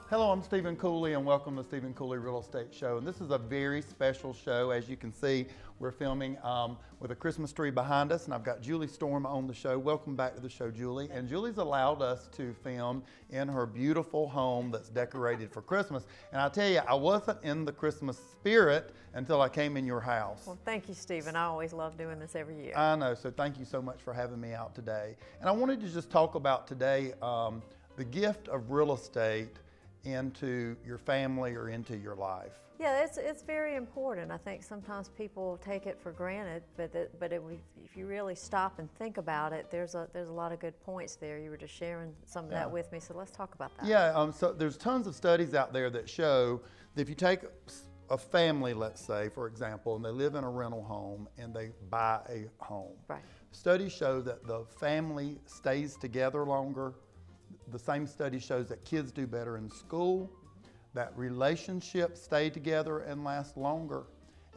Hello, I'm Stephen Cooley and welcome to Stephen Cooley Real Estate Show. And this is a very special show. As you can see, we're filming with a Christmas tree behind us, and I've got Julie Storm on the show. Welcome back to the show, Julie. And Julie's allowed us to film in her beautiful home that's decorated for Christmas. And I tell you, I wasn't in the Christmas spirit until I came in your house. Well, thank you, Stephen. I always love doing this every year. I know, so thank you so much for having me out today. And I wanted to just talk about today the gift of real estate into your family or into your life. Yeah, it's very important. I think sometimes people take it for granted, but if you really stop and think about it, there's a lot of good points there. You were just sharing some of that with me, so let's talk about that. Yeah, so there's tons of studies out there that show that if you take a family, let's say, for example, and they live in a rental home and they buy a home. Right. Studies show that the family stays together longer. The same study shows that kids do better in school, that relationships stay together and last longer,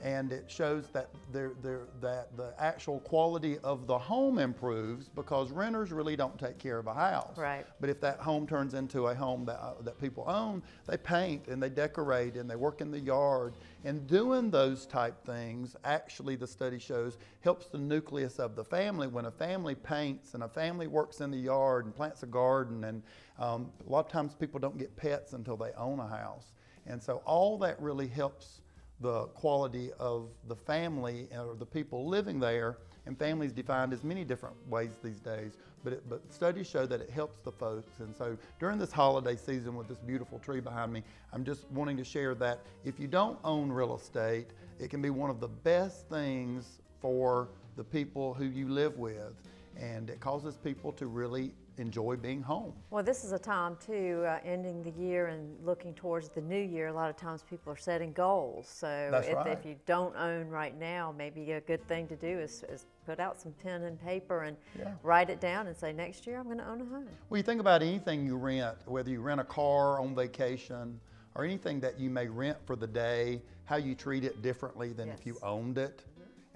and it shows that that the actual quality of the home improves because renters really don't take care of a house. Right. But if that home turns into a home that people own, they paint and they decorate and they work in the yard. And doing those type things, actually the study shows, helps the nucleus of the family. When a family paints and a family works in the yard and plants a garden, and a lot of times people don't get pets until they own a house. And so all that really helps the quality of the family or the people living there. And family is defined as many different ways these days, but studies show that it helps the folks. And so during this holiday season with this beautiful tree behind me, I'm just wanting to share that if you don't own real estate, it can be one of the best things for the people who you live with. And it causes people to really enjoy being home. Well, this is a time too, ending the year and looking towards the new year. A lot of times people are setting goals. So if you don't own right now, maybe a good thing to do is put out some pen and paper and write it down and say, next year I'm going to own a home. Well, you think about anything you rent, whether you rent a car on vacation or anything that you may rent for the day, how you treat it differently than if you owned it.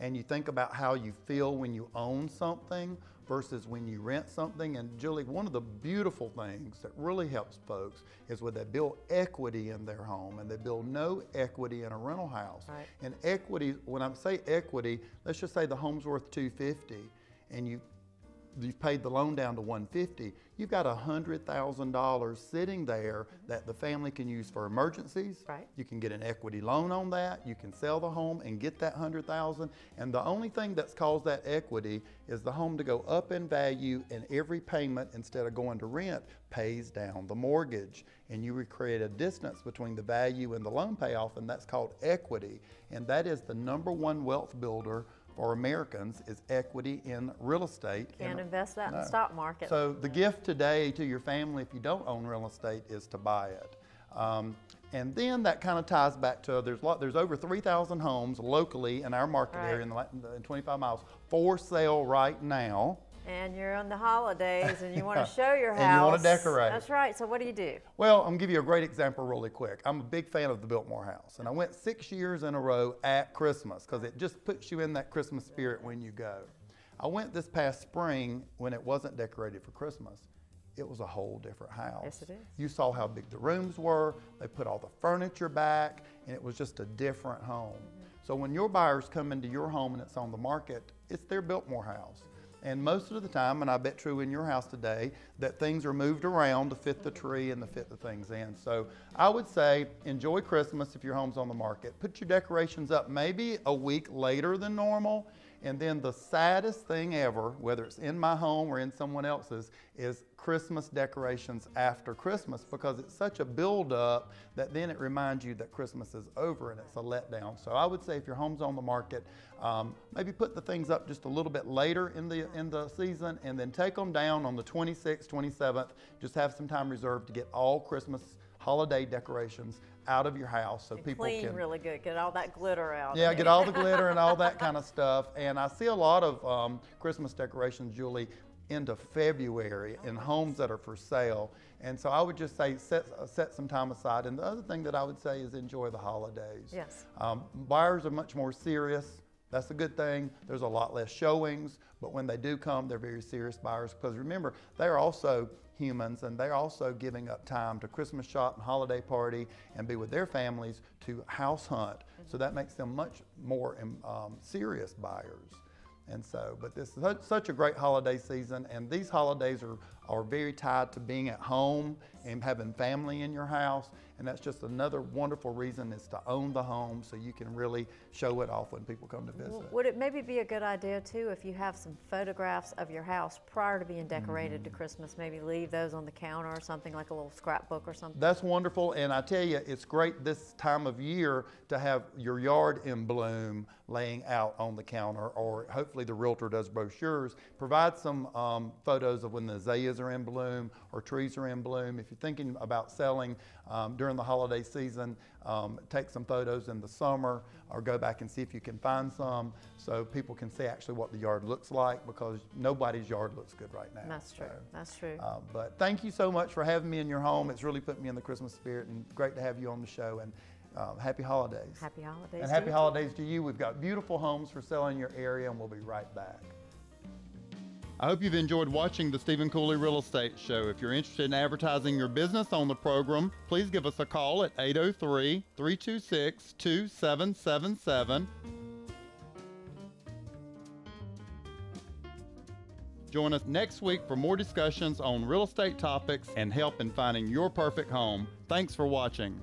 And you think about how you feel when you own something versus when you rent something. And Julie, one of the beautiful things that really helps folks is when they build equity in their home and they build no equity in a rental house. Right. And equity, when I say equity, let's just say the home's worth $250 and you've paid the loan down to $150, you've got $100,000 sitting there that the family can use for emergencies. Right. You can get an equity loan on that. You can sell the home and get that $100,000. And the only thing that's caused that equity is the home to go up in value, and every payment, instead of going to rent, pays down the mortgage. And you create a distance between the value and the loan payoff, and that's called equity. And that is the #1 wealth builder for Americans, is equity in real estate. Can't invest that in the stock market. So the gift today to your family, if you don't own real estate, is to buy it. And then that kind of ties back to, there's over 3,000 homes locally in our market area in 25 miles for sale right now. And you're on the holidays and you want to show your house. And you want to decorate. That's right. So what do you do? Well, I'm going to give you a great example really quick. I'm a big fan of the Biltmore house. And I went 6 years in a row at Christmas because it just puts you in that Christmas spirit when you go. I went this past spring when it wasn't decorated for Christmas. It was a whole different house. Yes, it is. You saw how big the rooms were. They put all the furniture back, and it was just a different home. So when your buyers come into your home and it's on the market, it's their Biltmore house. And most of the time, and I bet true in your house today, that things are moved around to fit the tree and to fit the things in. So I would say enjoy Christmas if your home's on the market. Put your decorations up maybe a week later than normal. And then the saddest thing ever, whether it's in my home or in someone else's, is Christmas decorations after Christmas, because it's such a build-up that then it reminds you that Christmas is over and it's a letdown. So I would say if your home's on the market, maybe put the things up just a little bit later in the season, and then take them down on the 26th, 27th. Just have some time reserved to get all Christmas holiday decorations out of your house so people clean can really good, get all that glitter out. Yeah, get all the glitter and all that kind of stuff. And I see a lot of Christmas decorations, Julie, into February in homes that are for sale. And so I would just say set some time aside. And the other thing that I would say is enjoy the holidays. Yes. Buyers are much more serious. That's a good thing. There's a lot less showings, but when they do come, they're very serious buyers, because remember, they are also humans, and they're also giving up time to Christmas shop and holiday party and be with their families to house hunt. So that makes them much more serious buyers. And so, but this is such a great holiday season, and these holidays are very tied to being at home and having family in your house, and that's just another wonderful reason is to own the home so you can really show it off when people come to visit. Would it maybe be a good idea too if you have some photographs of your house prior to being decorated to Christmas, maybe leave those on the counter or something, like a little scrapbook or something? That's wonderful, and I tell you, it's great this time of year to have your yard in bloom laying out on the counter, or hopefully the realtor does brochures. Provide some photos of when the azaleas are in bloom or trees are in bloom. If you're thinking about selling during the holiday season, take some photos in the summer or go back and see if you can find some so people can see actually what the yard looks like, because nobody's yard looks good right now. That's true. That's true. But thank you so much for having me in your home. It's really put me in the Christmas spirit, and great to have you on the show. And happy holidays. Happy holidays. And happy holidays to you. We've got beautiful homes for sale in your area, and we'll be right back. I hope you've enjoyed watching the Stephen Cooley Real Estate Show. If you're interested in advertising your business on the program, please give us a call at 803-326-2777. Join us next week for more discussions on real estate topics and help in finding your perfect home. Thanks for watching.